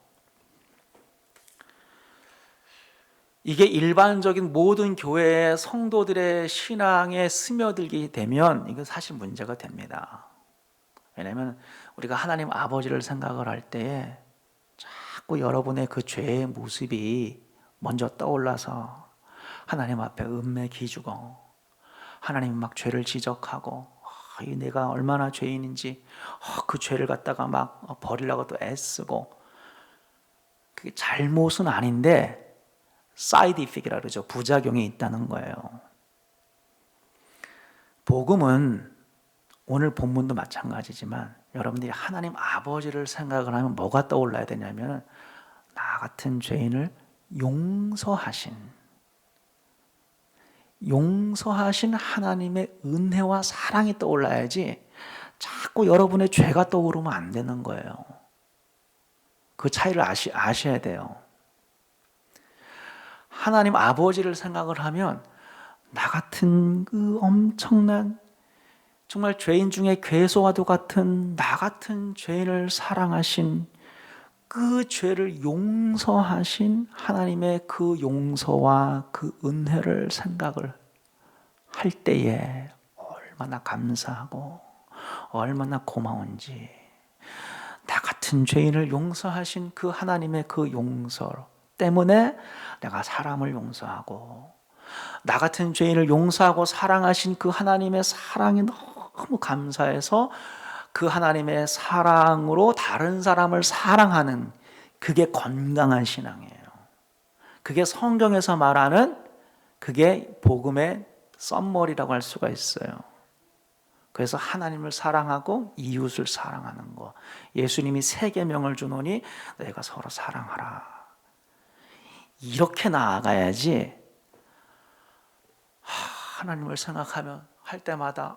이게 일반적인 모든 교회의 성도들의 신앙에 스며들게 되면 이건 사실 문제가 됩니다. 왜냐하면 우리가 하나님 아버지를 생각을 할 때에 자꾸 여러분의 그 죄의 모습이 먼저 떠올라서 하나님 앞에 은매 기주고 하나님 막 죄를 지적하고 내가 얼마나 죄인인지 그 죄를 갖다가 막 버리려고 또 애쓰고, 그게 잘못은 아닌데 사이드 이펙이라 그러죠. 부작용이 있다는 거예요. 복음은 오늘 본문도 마찬가지지만 여러분들이 하나님 아버지를 생각을 하면 뭐가 떠올라야 되냐면 나 같은 죄인을 용서하신 하나님의 은혜와 사랑이 떠올라야지 자꾸 여러분의 죄가 떠오르면 안 되는 거예요. 그 차이를 아셔야 돼요. 하나님 아버지를 생각을 하면 나 같은 그 엄청난 정말 죄인 중에 괴소와도 같은 나 같은 죄인을 사랑하신, 그 죄를 용서하신 하나님의 그 용서와 그 은혜를 생각을 할 때에 얼마나 감사하고 얼마나 고마운지, 나 같은 죄인을 용서하신 그 하나님의 그 용서 때문에 내가 사람을 용서하고, 나 같은 죄인을 용서하고 사랑하신 그 하나님의 사랑이 너무 감사해서 그 하나님의 사랑으로 다른 사람을 사랑하는, 그게 건강한 신앙이에요. 그게 성경에서 말하는 그게 복음의 썸머리라고 할 수가 있어요. 그래서 하나님을 사랑하고 이웃을 사랑하는 거. 예수님이 세 계명을 주노니 너희가 서로 사랑하라. 이렇게 나아가야지. 하나님을 생각하면 할 때마다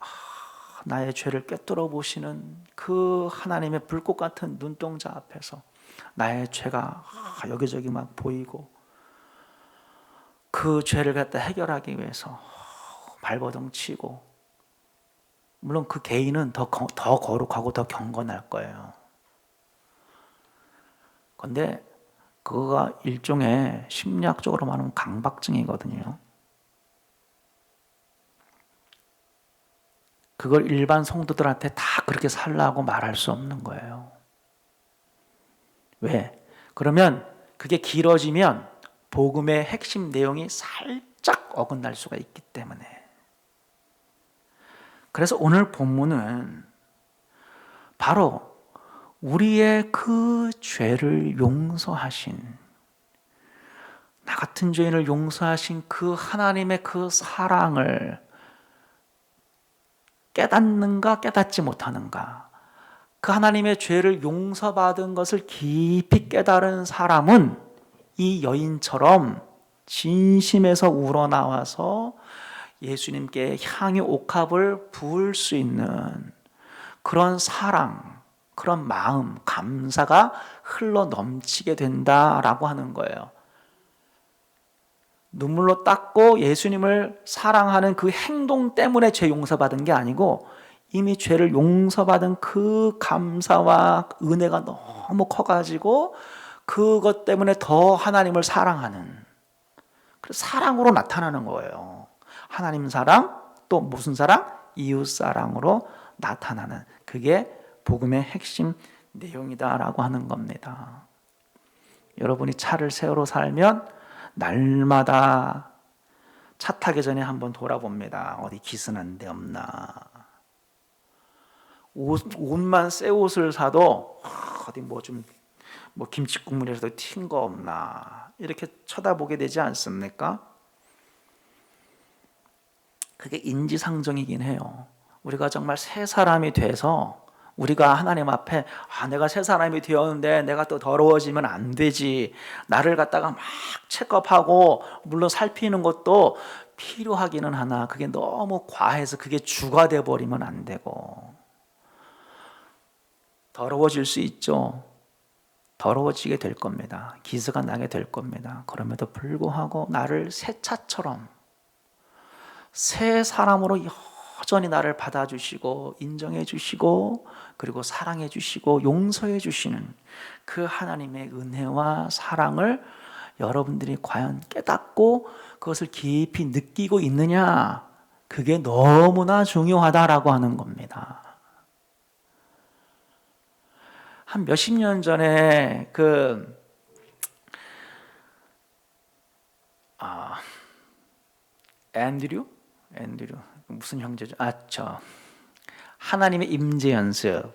나의 죄를 꿰뚫어 보시는 그 하나님의 불꽃 같은 눈동자 앞에서 나의 죄가 여기저기 막 보이고 그 죄를 갖다 해결하기 위해서 발버둥 치고, 물론 그 개인은 더 거룩하고 더 경건할 거예요. 그런데 그거가 일종의 심리학적으로 말하면 강박증이거든요. 그걸 일반 성도들한테 다 그렇게 살라고 말할 수 없는 거예요. 왜? 그러면 그게 길어지면 복음의 핵심 내용이 살짝 어긋날 수가 있기 때문에. 그래서 오늘 본문은 바로 우리의 그 죄를 용서하신, 나 같은 죄인을 용서하신 그 하나님의 그 사랑을 깨닫는가 깨닫지 못하는가, 그 하나님의 죄를 용서받은 것을 깊이 깨달은 사람은 이 여인처럼 진심에서 우러나와서 예수님께 향유 옥합을 부을 수 있는 그런 사랑, 그런 마음, 감사가 흘러 넘치게 된다라고 하는 거예요. 눈물로 닦고 예수님을 사랑하는 그 행동 때문에 죄 용서받은 게 아니고 이미 죄를 용서받은 그 감사와 은혜가 너무 커가지고 그것 때문에 더 하나님을 사랑하는, 그래서 사랑으로 나타나는 거예요. 하나님 사랑, 또 무슨 사랑? 이웃 사랑으로 나타나는, 그게 복음의 핵심 내용이다라고 하는 겁니다. 여러분이 차를 세우러 살면 날마다 차 타기 전에 한번 돌아봅니다. 어디 기스난 데 없나. 옷만 새 옷을 사도 어디 뭐 김치 국물에서도 튄 거 없나 이렇게 쳐다보게 되지 않습니까? 그게 인지상정이긴 해요. 우리가 정말 새 사람이 돼서 우리가 하나님 앞에 내가 새 사람이 되었는데 내가 또 더러워지면 안 되지, 나를 갖다가 막 체크업하고 물론 살피는 것도 필요하기는 하나 그게 너무 과해서 그게 주가 돼버리면 안 되고, 더러워질 수 있죠. 더러워지게 될 겁니다. 기스가 나게 될 겁니다. 그럼에도 불구하고 나를 새 차처럼 새 사람으로 여전히 나를 받아주시고 인정해 주시고 그리고 사랑해 주시고 용서해 주시는 그 하나님의 은혜와 사랑을 여러분들이 과연 깨닫고 그것을 깊이 느끼고 있느냐, 그게 너무나 중요하다라고 하는 겁니다. 한 몇십 년 전에 앤드류 무슨 형제죠? 하나님의 임재 연습,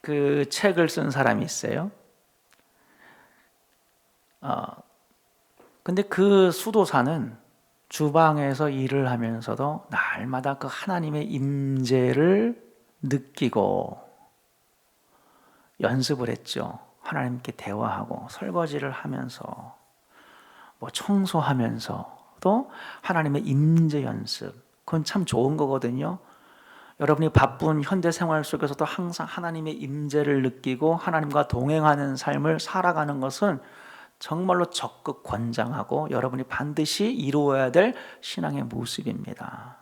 그 책을 쓴 사람이 있어요. 근데 그 수도사는 주방에서 일을 하면서도 날마다 그 하나님의 임재를 느끼고 연습을 했죠. 하나님께 대화하고 설거지를 하면서 뭐 청소하면서도 하나님의 임재 연습, 그건 참 좋은 거거든요. 여러분이 바쁜 현대 생활 속에서도 항상 하나님의 임재를 느끼고 하나님과 동행하는 삶을 살아가는 것은 정말로 적극 권장하고 여러분이 반드시 이루어야 될 신앙의 모습입니다.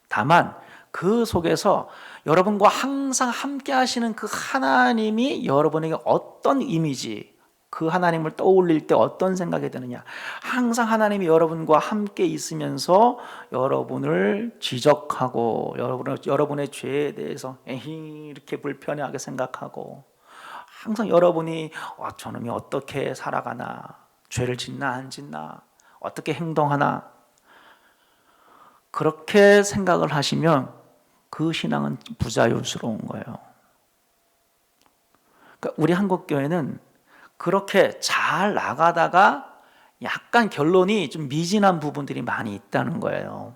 다만 그 속에서 여러분과 항상 함께 하시는 그 하나님이 여러분에게 어떤 이미지, 그 하나님을 떠올릴 때 어떤 생각이 드느냐, 항상 하나님이 여러분과 함께 있으면서 여러분을 지적하고 여러분의 죄에 대해서 이렇게 불편하게 생각하고 항상 여러분이 저놈이 어떻게 살아가나, 죄를 짓나 안 짓나, 어떻게 행동하나, 그렇게 생각을 하시면 그 신앙은 부자연스러운 거예요. 그러니까 우리 한국교회는 그렇게 잘 나가다가 약간 결론이 좀 미진한 부분들이 많이 있다는 거예요.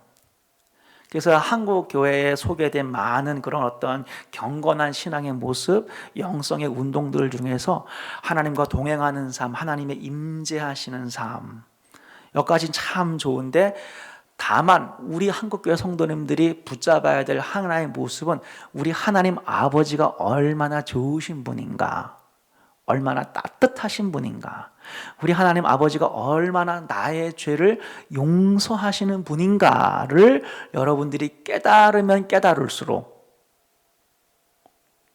그래서 한국 교회에 소개된 많은 그런 어떤 경건한 신앙의 모습, 영성의 운동들 중에서 하나님과 동행하는 삶, 하나님의 임재하시는 삶, 여기까지는 참 좋은데, 다만 우리 한국교회 성도님들이 붙잡아야 될 하나의 모습은 우리 하나님 아버지가 얼마나 좋으신 분인가, 얼마나 따뜻하신 분인가, 우리 하나님 아버지가 얼마나 나의 죄를 용서하시는 분인가를 여러분들이 깨달으면 깨달을수록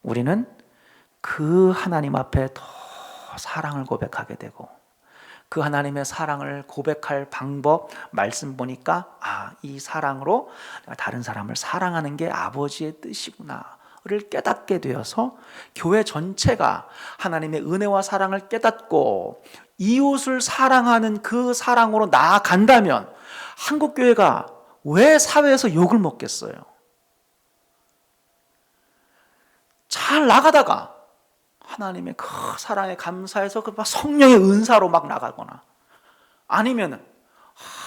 우리는 그 하나님 앞에 더 사랑을 고백하게 되고, 그 하나님의 사랑을 고백할 방법 말씀 보니까 이 사랑으로 다른 사람을 사랑하는 게 아버지의 뜻이구나를 깨닫게 되어서 교회 전체가 하나님의 은혜와 사랑을 깨닫고 이웃을 사랑하는 그 사랑으로 나아간다면 한국교회가 왜 사회에서 욕을 먹겠어요? 잘 나가다가 하나님의 그 사랑에 감사해서 그 성령의 은사로 막 나가거나, 아니면은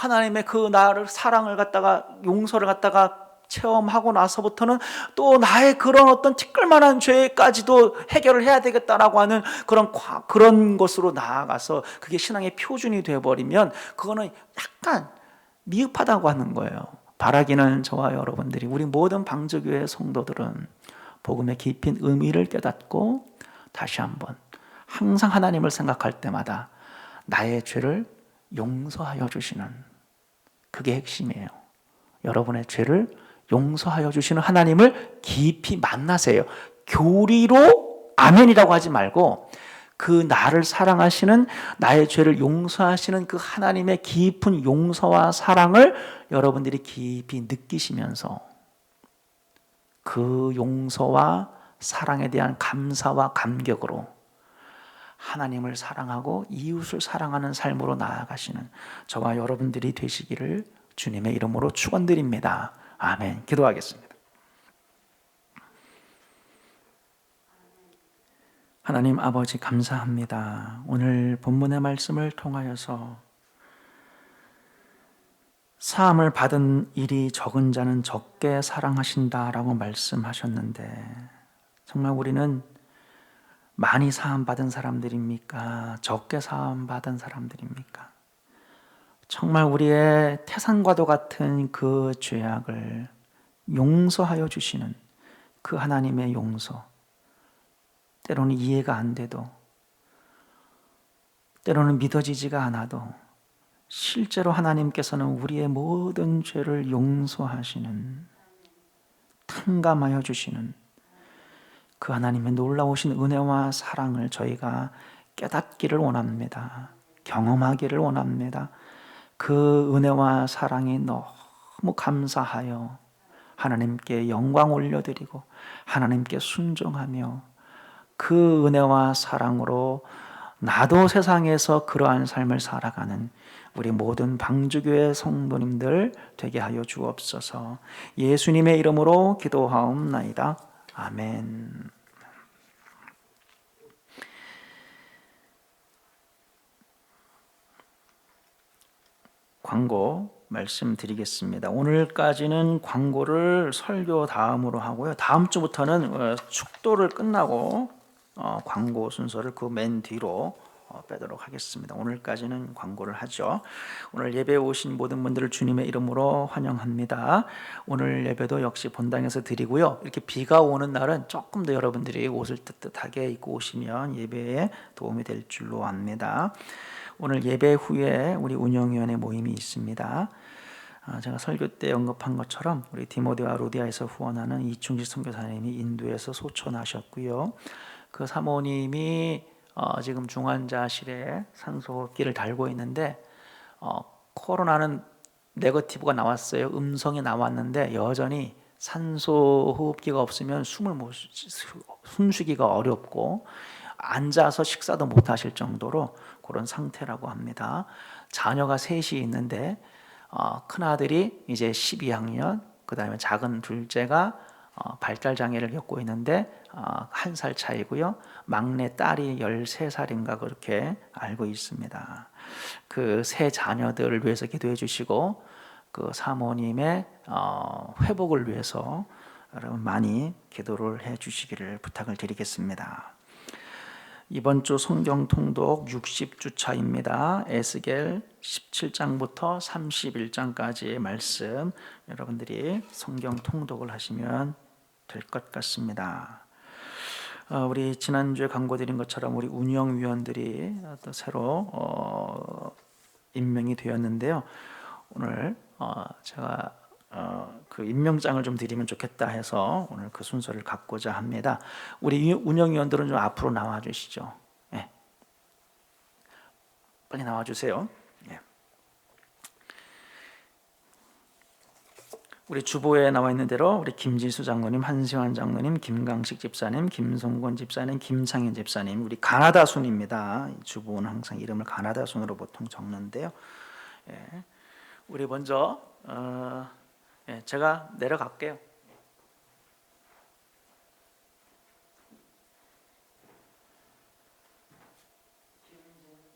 하나님의 그 나를 사랑을 갖다가 용서를 갖다가 체험하고 나서부터는 또 나의 그런 어떤 티끌만한 죄까지도 해결을 해야 되겠다라고 하는 그런 것으로 나아가서 그게 신앙의 표준이 되어버리면 그거는 약간 미흡하다고 하는 거예요. 바라기는 저와 여러분들이, 우리 모든 방주교회 성도들은 복음의 깊은 의미를 깨닫고 다시 한번 항상 하나님을 생각할 때마다 나의 죄를 용서하여 주시는, 그게 핵심이에요. 여러분의 죄를 용서하여 주시는 하나님을 깊이 만나세요. 교리로 아멘이라고 하지 말고 그 나를 사랑하시는, 나의 죄를 용서하시는 그 하나님의 깊은 용서와 사랑을 여러분들이 깊이 느끼시면서 그 용서와 사랑에 대한 감사와 감격으로 하나님을 사랑하고 이웃을 사랑하는 삶으로 나아가시는 저와 여러분들이 되시기를 주님의 이름으로 축원드립니다. 아멘. 기도하겠습니다. 하나님 아버지 감사합니다. 오늘 본문의 말씀을 통하여서 사함을 받은 일이 적은 자는 적게 사랑하신다라고 말씀하셨는데, 정말 우리는 많이 사함받은 사람들입니까? 적게 사함받은 사람들입니까? 정말 우리의 태산과도 같은 그 죄악을 용서하여 주시는 그 하나님의 용서, 때로는 이해가 안 돼도, 때로는 믿어지지가 않아도 실제로 하나님께서는 우리의 모든 죄를 용서하시는, 탕감하여 주시는 그 하나님의 놀라우신 은혜와 사랑을 저희가 깨닫기를 원합니다. 경험하기를 원합니다. 그 은혜와 사랑이 너무 감사하여 하나님께 영광 올려드리고 하나님께 순종하며 그 은혜와 사랑으로 나도 세상에서 그러한 삶을 살아가는 우리 모든 방주교회 성도님들 되게 하여 주옵소서. 예수님의 이름으로 기도하옵나이다. 아멘. 광고 말씀드리겠습니다. 오늘까지는 광고를 설교 다음으로 하고요. 다음 주부터는 축도를 끝나고 광고 순서를 그 맨 뒤로 빼도록 하겠습니다. 오늘까지는 광고를 하죠. 오늘 예배에 오신 모든 분들을 주님의 이름으로 환영합니다. 오늘 예배도 역시 본당에서 드리고요. 이렇게 비가 오는 날은 조금 더 여러분들이 옷을 뜨뜻하게 입고 오시면 예배에 도움이 될 줄로 압니다. 오늘 예배 후에 우리 운영위원회 모임이 있습니다. 제가 설교 때 언급한 것처럼 우리 디모데와 루디아에서 후원하는 이충식 선교사님이 인도에서 소천하셨고요. 그 사모님이 지금 중환자실에 산소호흡기를 달고 있는데 코로나는 네거티브가 나왔어요. 음성이 나왔는데 여전히 산소호흡기가 없으면 숨쉬기가 어렵고 앉아서 식사도 못 하실 정도로 그런 상태라고 합니다. 자녀가 셋이 있는데 큰아들이 이제 12학년, 그 다음에 작은 둘째가 발달 장애를 겪고 있는데 1살 차이고요. 막내 딸이 13살인가 그렇게 알고 있습니다. 그 세 자녀들을 위해서 기도해 주시고 그 사모님의 회복을 위해서 여러분 많이 기도를 해 주시기를 부탁을 드리겠습니다. 이번 주 성경 통독 60주차입니다. 에스겔 17장부터 31장까지의 말씀 여러분들이 성경 통독을 하시면 될 것 같습니다. 우리 지난주에 광고드린 것처럼 우리 운영위원들이 또 새로 임명이 되었는데요. 오늘 제가 그 임명장을 좀 드리면 좋겠다 해서 오늘 그 순서를 갖고자 합니다. 우리 운영위원들은 좀 앞으로 나와 주시죠. 네. 빨리 나와 주세요. 네. 우리 주보에 나와 있는 대로 우리 김지수 장로님, 한시환 장로님, 김강식 집사님, 김성권 집사님, 김창현 집사님, 우리 가나다 순입니다. 주보는 항상 이름을 가나다 순으로 보통 적는데요. 예. 우리 먼저 제가 내려갈게요.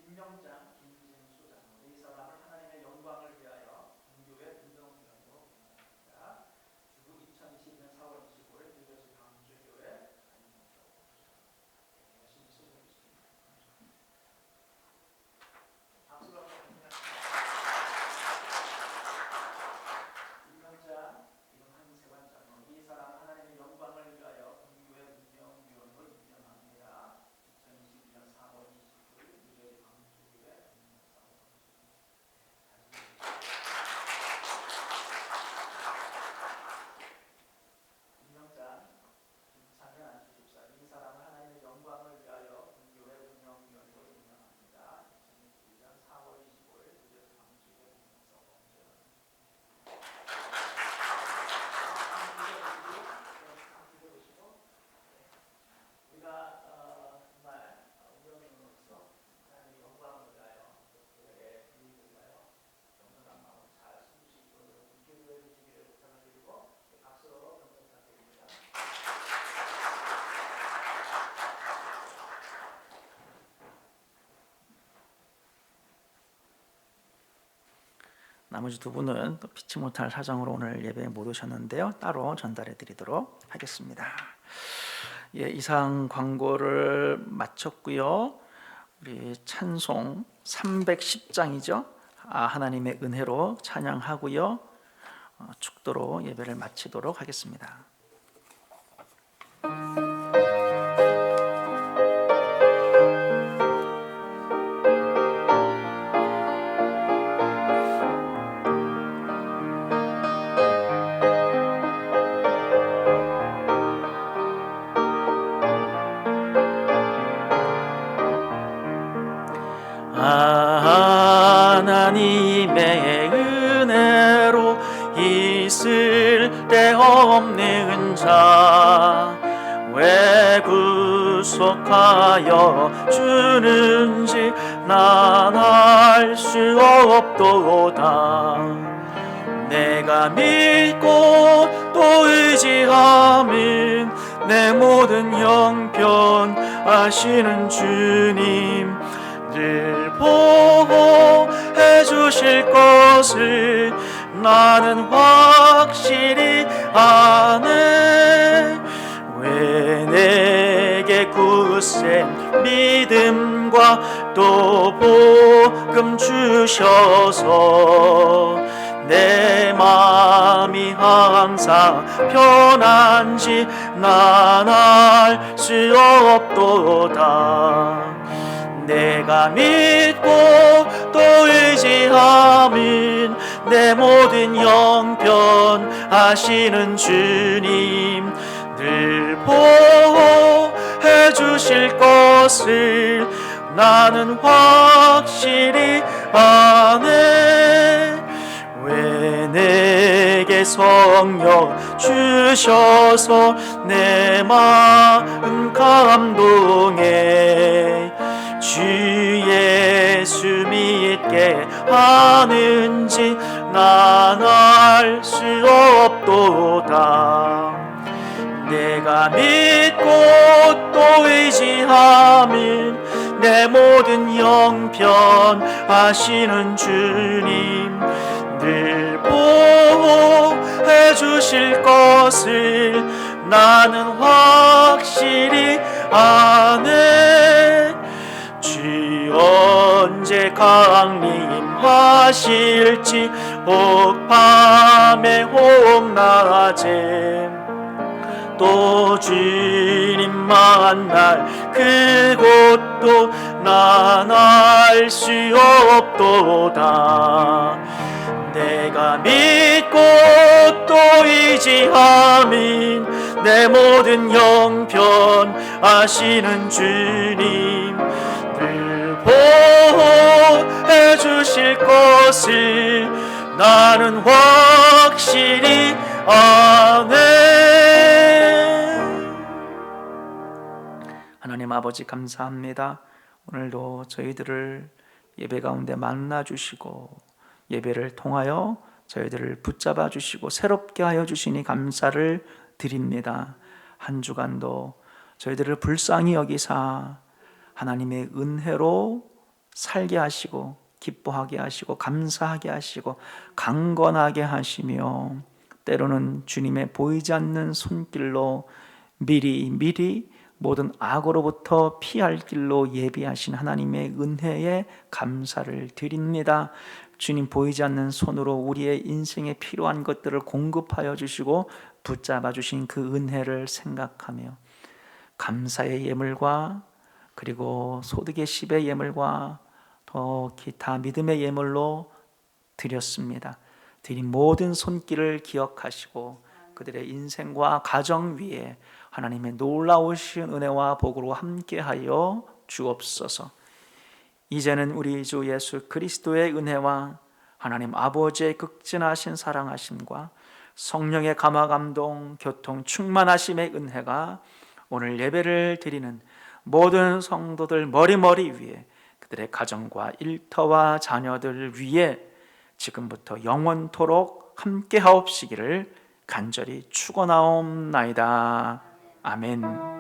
임명장 김진수 장로, 이 사람을 하나님의 영광을 위하여 공교회 운동위원으로 임명합니다. 주부 2022년 4월 25일 뉴저지 강주교회 열심히 수고하셨습니다. 박수로 임명장 한세관 장로, 이 사람 하나님의 영광을 위하여 공교회 운영위원으로 임명합니다. 2022년 4월 29일 뉴저지 강주교회 임명장 김창현 안수집사, 이 사람을 하나님의 영광을 위하여 공교회 운영위원으로 임명합니다. 2022년 4월 25일 뉴저지 강주교회 우리가 정말 운영으로서 하나님의 영광을 위하여 교회의 이익을 위하여 정성한 마음 잘 쓸 수 있도록 기도해 주시기를 부탁을 드리고 박수로 영광 부탁드립니다. 나머지 두 분은 또 피치 못할 사정으로 오늘 예배에 못 오셨는데요. 따로 전달해 드리도록 하겠습니다. 예, 이상 광고를 마쳤고요. 우리 찬송 310장이죠. 하나님의 은혜로 찬양하고요. 축도로 예배를 마치도록 하겠습니다. 하나님의 은혜로 있을 데 없는 자 왜 구속하여 주는지 난 알 수 없도다. 내가 믿고 또 의지함은 내 모든 형편 아시는 주님 늘 보호해 주실 것을 나는 확실히 아네. 왜 내게 굳센 믿음과 또 복음 주셔서 내 마음이 항상 편한지 난 알 수 없도다. 내가 믿고 또 의지함은 내 모든 형편 아시는 주님 늘 보호해 주실 것을 나는 확실히 아네. 왜 내게 성령 주셔서 내 마음 감동해 주 예수 믿게 하는지 난 알 수 없도다. 내가 믿고 또 의지함은 내 모든 영편하시는 주님 늘 보호해 주실 것을 나는 확실히 아네. 주의 언제 강림하실지 혹 밤에 혹 낮에 또 주님 만날 그곳도 난 알 수 없도다. 내가 믿고 또 의지함은 내 모든 영편하시는 주님 늘 보호해 주실 것을 나는 확실히 아네. 하나님 아버지 감사합니다. 오늘도 저희들을 예배 가운데 만나 주시고 예배를 통하여 저희들을 붙잡아 주시고 새롭게 하여 주시니 감사를 드립니다. 한 주간도 저희들을 불쌍히 여기사 하나님의 은혜로 살게 하시고 기뻐하게 하시고 감사하게 하시고 강건하게 하시며 때로는 주님의 보이지 않는 손길로 미리 모든 악으로부터 피할 길로 예비하신 하나님의 은혜에 감사를 드립니다. 주님 보이지 않는 손으로 우리의 인생에 필요한 것들을 공급하여 주시고 붙잡아 주신 그 은혜를 생각하며 감사의 예물과 그리고 소득의 10의 예물과 또 기타 믿음의 예물로 드렸습니다. 드린 모든 손길을 기억하시고 그들의 인생과 가정 위에 하나님의 놀라우신 은혜와 복으로 함께하여 주옵소서. 이제는 우리 주 예수 그리스도의 은혜와 하나님 아버지의 극진하신 사랑하심과 성령의 감화감동 교통 충만하심의 은혜가 오늘 예배를 드리는 모든 성도들 머리머리 위에 그들의 가정과 일터와 자녀들 위에 지금부터 영원토록 함께하옵시기를 간절히 축원하옵나이다. 아멘.